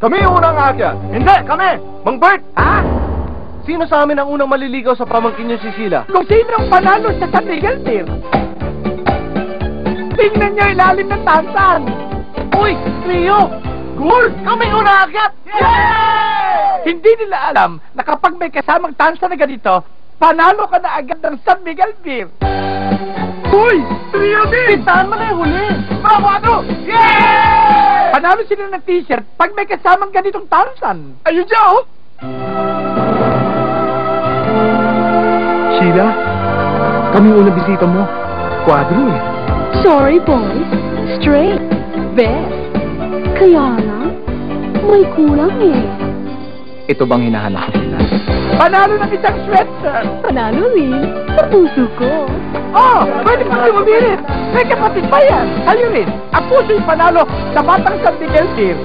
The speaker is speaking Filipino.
Kami yung unang aakyat. Hindi, kami! Mang Bert! Ha? Sino sa amin ang unang maliligaw sa pamangkin niyo si Sheila? Kung sino ang panalo sa San Miguel Pier? Tingnan niyo ilalim ng tansan! Uy! Rio! Gold! Kami unang aakyat! Yay! Hindi nila alam na kapag may kasamang tansa na ganito, panalo ka na agad ng San Miguel Pier! Uy! Trio din! Pintahan mo na yung huli! Bravo, ano? Yay! Panalo sila ng t-shirt pag may kasamang ganitong tansan! Ayun siya, oh! Sheila? Kami unang bisita mo. Quadro eh. Sorry, boys. Straight. Best. Kaya lang, may kulang eh. Ito bang hinahanap ko, Sheila? Panalo ng isang sweater! Panalo rin sa puso ko. Oh! Pwede pa kayo umirit! May kapatid pa yan! Kayo rin! Ang puso yung panalo sa batang San Miguel Pier!